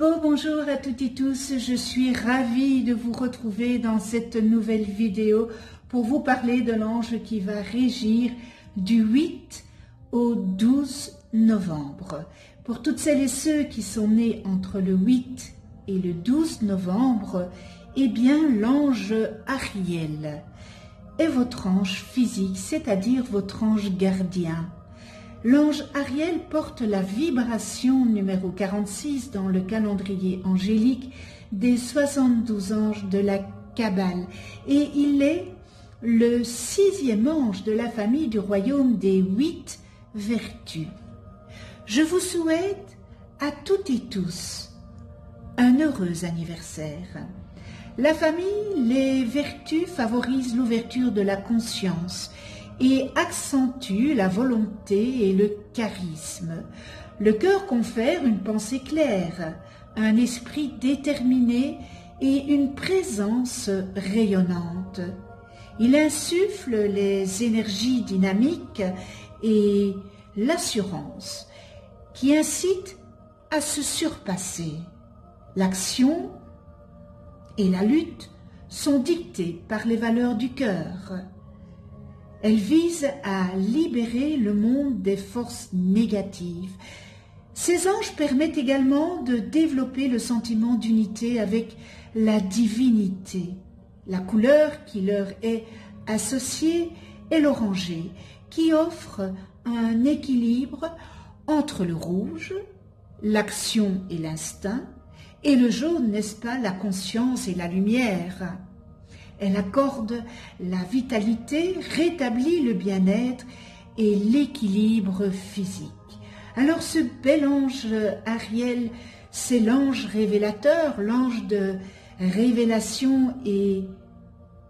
Bonjour à toutes et tous, je suis ravie de vous retrouver dans cette nouvelle vidéo pour vous parler de l'ange qui va régir du 8 au 12 novembre. Pour toutes celles et ceux qui sont nés entre le 8 et le 12 novembre, eh bien l'ange Ariel est votre ange physique, c'est-à-dire votre ange gardien. L'ange Ariel porte la vibration numéro 46 dans le calendrier angélique des 72 anges de la Kabbale et il est le 6e ange de la famille du royaume des 8 vertus. Je vous souhaite à toutes et tous un heureux anniversaire. La famille, les vertus favorisent l'ouverture de la conscience et accentue la volonté et le charisme. Le cœur confère une pensée claire, un esprit déterminé et une présence rayonnante. Il insuffle les énergies dynamiques et l'assurance qui incitent à se surpasser. L'action et la lutte sont dictées par les valeurs du cœur. Elle vise à libérer le monde des forces négatives. Ces anges permettent également de développer le sentiment d'unité avec la divinité. La couleur qui leur est associée est l'orangé, qui offre un équilibre entre le rouge, l'action et l'instinct, et le jaune, n'est-ce pas, la conscience et la lumière. Elle accorde la vitalité, rétablit le bien-être et l'équilibre physique. Alors ce bel ange Ariel, c'est l'ange révélateur, l'ange de révélation et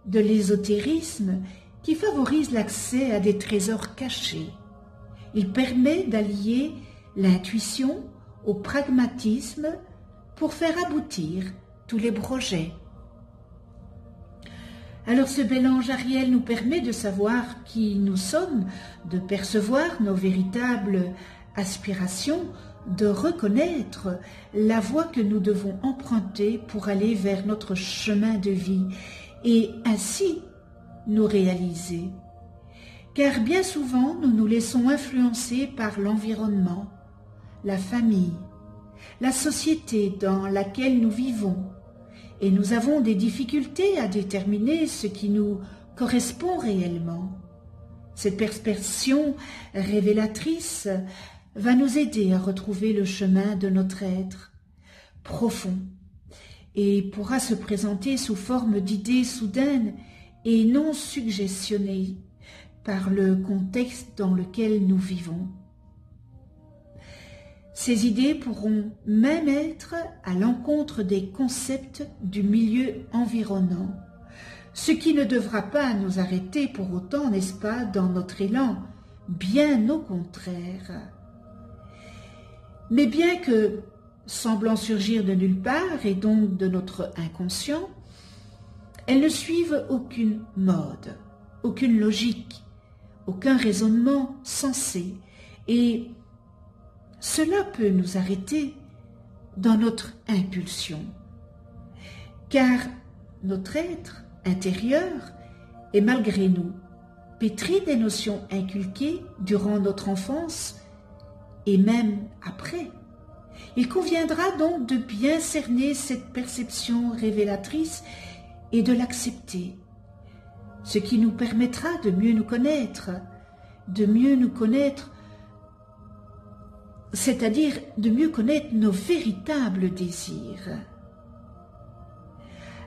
de l'ésotérisme qui favorise l'accès à des trésors cachés. Il permet d'allier l'intuition au pragmatisme pour faire aboutir tous les projets. Alors ce bel ange Ariel nous permet de savoir qui nous sommes, de percevoir nos véritables aspirations, de reconnaître la voie que nous devons emprunter pour aller vers notre chemin de vie et ainsi nous réaliser. Car bien souvent nous nous laissons influencer par l'environnement, la famille, la société dans laquelle nous vivons. Et nous avons des difficultés à déterminer ce qui nous correspond réellement. Cette perception révélatrice va nous aider à retrouver le chemin de notre être profond et pourra se présenter sous forme d'idées soudaines et non suggestionnées par le contexte dans lequel nous vivons. Ces idées pourront même être à l'encontre des concepts du milieu environnant, ce qui ne devra pas nous arrêter pour autant, n'est-ce pas, dans notre élan, bien au contraire. Mais bien que, semblant surgir de nulle part et donc de notre inconscient, elles ne suivent aucune mode, aucune logique, aucun raisonnement sensé et cela peut nous arrêter dans notre impulsion, car notre être intérieur est malgré nous pétri des notions inculquées durant notre enfance et même après. Il conviendra donc de bien cerner cette perception révélatrice et de l'accepter, ce qui nous permettra de mieux nous connaître, c'est-à-dire de mieux connaître nos véritables désirs.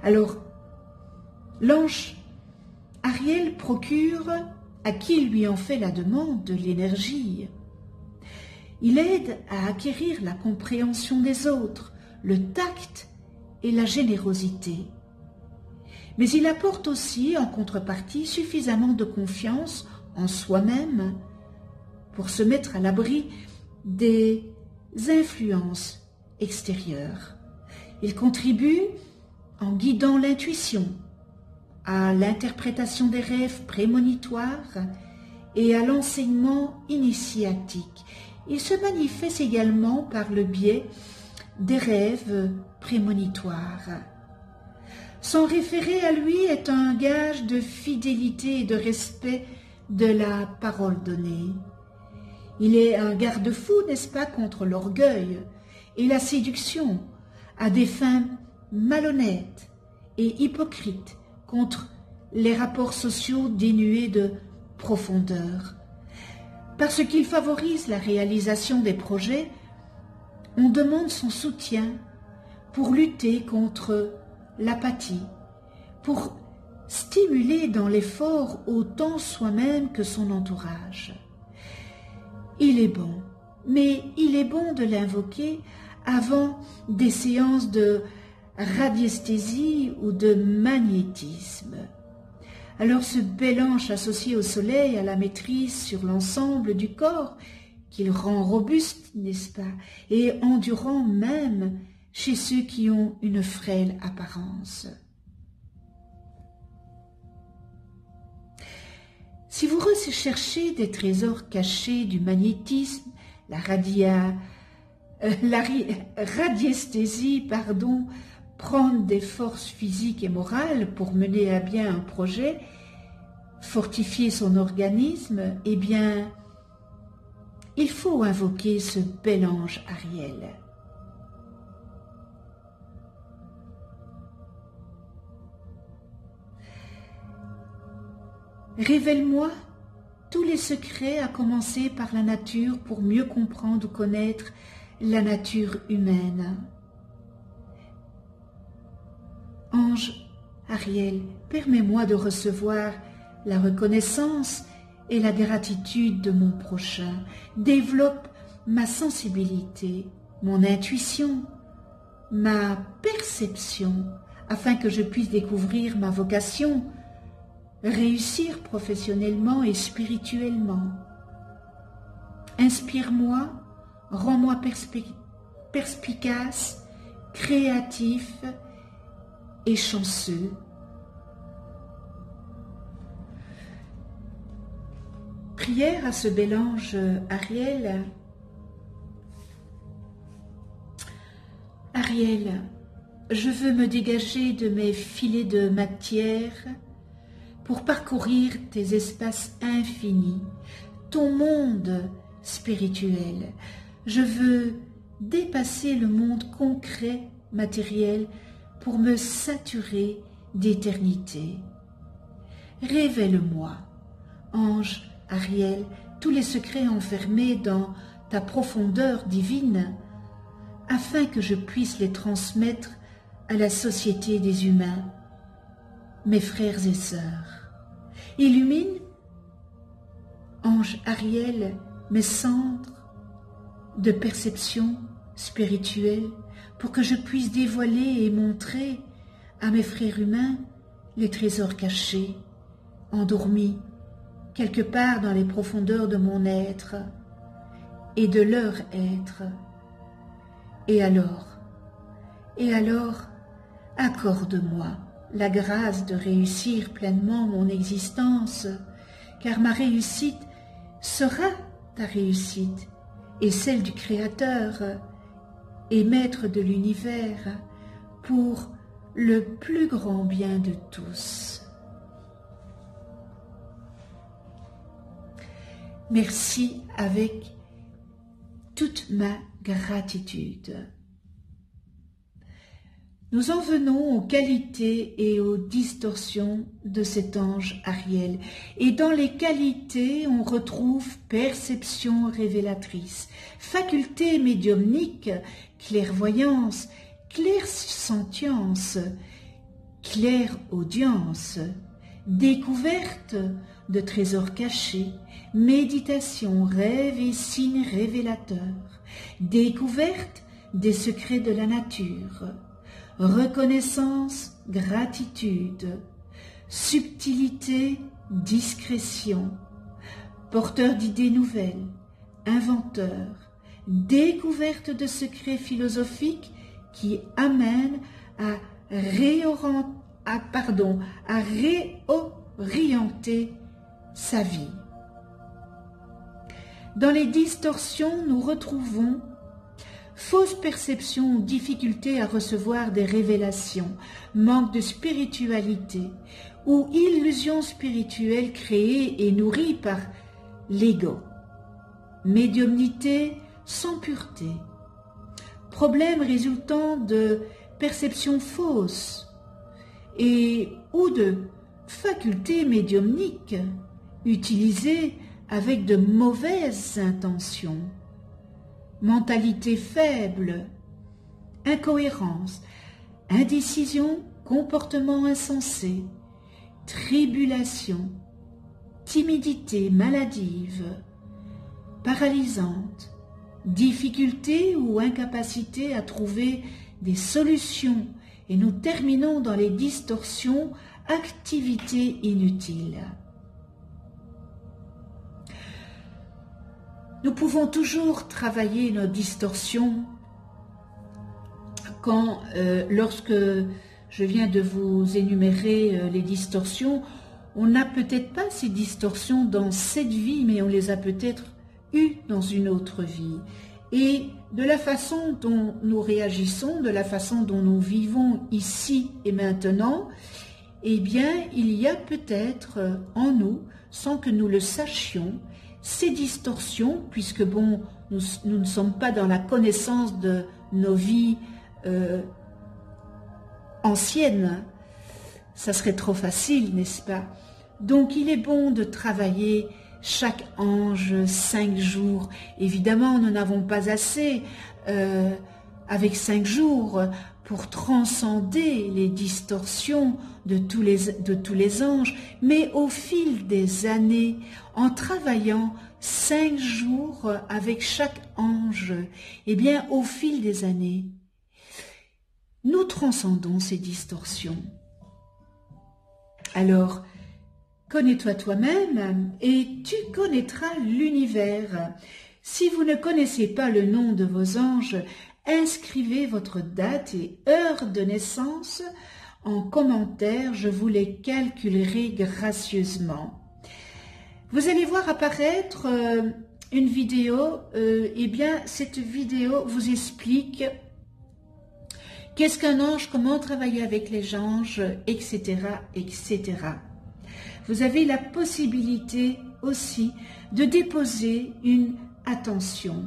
Alors, l'ange Ariel procure à qui lui en fait la demande de l'énergie. Il aide à acquérir la compréhension des autres, le tact et la générosité. Mais il apporte aussi en contrepartie suffisamment de confiance en soi-même pour se mettre à l'abri des influences extérieures. Il contribue en guidant l'intuition, à l'interprétation des rêves prémonitoires et à l'enseignement initiatique. Il se manifeste également par le biais des rêves prémonitoires. Son référé à lui est un gage de fidélité et de respect de la parole donnée. Il est un garde-fou, n'est-ce pas, contre l'orgueil et la séduction, à des fins malhonnêtes et hypocrites, contre les rapports sociaux dénués de profondeur. Parce qu'il favorise la réalisation des projets, on demande son soutien pour lutter contre l'apathie, pour stimuler dans l'effort autant soi-même que son entourage. Il est bon, mais il est bon de l'invoquer avant des séances de radiesthésie ou de magnétisme. Alors ce bel ange associé au soleil, à la maîtrise sur l'ensemble du corps, qu'il rend robuste, n'est-ce pas, et endurant même chez ceux qui ont une frêle apparence. Si vous recherchez des trésors cachés du magnétisme, la radiesthésie, prendre des forces physiques et morales pour mener à bien un projet, fortifier son organisme, eh bien, il faut invoquer ce bel ange Ariel. Révèle-moi tous les secrets, à commencer par la nature, pour mieux comprendre ou connaître la nature humaine. Ange Ariel, permets-moi de recevoir la reconnaissance et la gratitude de mon prochain. Développe ma sensibilité, mon intuition, ma perception, afin que je puisse découvrir ma vocation, réussir professionnellement et spirituellement. Inspire-moi, rends-moi perspicace, créatif et chanceux. Prière à ce bel ange Ariel. Ariel, je veux me dégager de mes filets de matière pour parcourir tes espaces infinis, ton monde spirituel. Je veux dépasser le monde concret, matériel, pour me saturer d'éternité. Révèle-moi, ange Ariel, tous les secrets enfermés dans ta profondeur divine, afin que je puisse les transmettre à la société des humains, mes frères et sœurs. Illumine, ange Ariel, mes centres de perception spirituelle, pour que je puisse dévoiler et montrer à mes frères humains les trésors cachés, endormis quelque part dans les profondeurs de mon être et de leur être. Et alors, accorde-moi la grâce de réussir pleinement mon existence, car ma réussite sera ta réussite et celle du Créateur et Maître de l'univers, pour le plus grand bien de tous. Merci avec toute ma gratitude. Nous en venons aux qualités et aux distorsions de cet ange Ariel. Et dans les qualités, on retrouve perception révélatrice, faculté médiumnique, clairvoyance, clairsentience, clairaudience, découverte de trésors cachés, méditation, rêve et signes révélateurs, découverte des secrets de la nature, reconnaissance, gratitude, subtilité, discrétion, porteur d'idées nouvelles, inventeur, découverte de secrets philosophiques qui amènent à réorienter sa vie. Dans les distorsions, nous retrouvons fausse perception, difficulté à recevoir des révélations, manque de spiritualité ou illusion spirituelle créée et nourrie par l'ego, médiumnité sans pureté, problèmes résultant de perceptions fausses et ou de facultés médiumniques utilisées avec de mauvaises intentions, mentalité faible, incohérence, indécision, comportement insensé, tribulation, timidité maladive, paralysante, difficulté ou incapacité à trouver des solutions, et nous terminons dans les distorsions, activités inutiles. Nous pouvons toujours travailler nos distorsions quand, lorsque je viens de vous énumérer les distorsions, on n'a peut-être pas ces distorsions dans cette vie, mais on les a peut-être eues dans une autre vie. Et de la façon dont nous réagissons, de la façon dont nous vivons ici et maintenant, eh bien, il y a peut-être en nous, sans que nous le sachions, ces distorsions, puisque bon, nous ne sommes pas dans la connaissance de nos vies anciennes, ça serait trop facile, n'est-ce pas? Donc il est bon de travailler chaque ange 5 jours. Évidemment, nous n'avons pas assez avec 5 jours pour transcender les distorsions de tous les anges, mais au fil des années, en travaillant 5 jours avec chaque ange, eh bien, au fil des années, nous transcendons ces distorsions. Alors, connais-toi toi-même et tu connaîtras l'univers. Si vous ne connaissez pas le nom de vos anges, inscrivez votre date et heure de naissance en commentaire, je vous les calculerai gracieusement. Vous allez voir apparaître une vidéo, eh bien cette vidéo vous explique qu'est-ce qu'un ange, comment travailler avec les anges, etc., etc. Vous avez la possibilité aussi de déposer une attention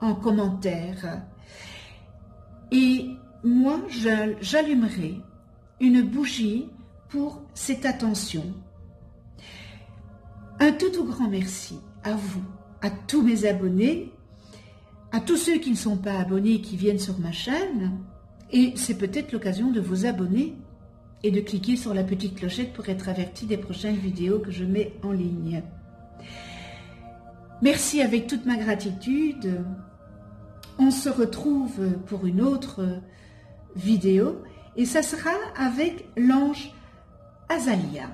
en commentaire. Et moi, j'allumerai une bougie pour cette attention. Un tout grand merci à vous, à tous mes abonnés, à tous ceux qui ne sont pas abonnés, qui viennent sur ma chaîne. Et c'est peut-être l'occasion de vous abonner et de cliquer sur la petite clochette pour être averti des prochaines vidéos que je mets en ligne. Merci avec toute ma gratitude. On se retrouve pour une autre vidéo et ça sera avec l'ange Azalia.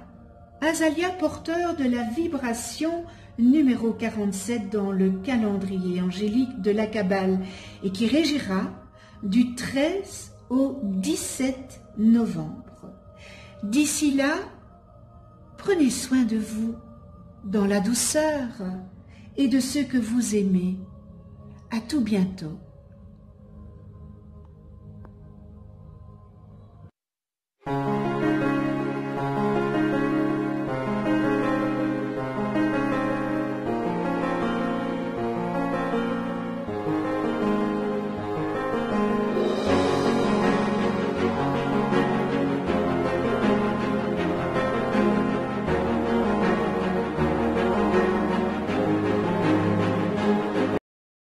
Azalia, porteur de la vibration numéro 47 dans le calendrier angélique de la Kabbale et qui régira du 13 au 17 novembre. D'ici là, prenez soin de vous dans la douceur et de ceux que vous aimez. À tout bientôt.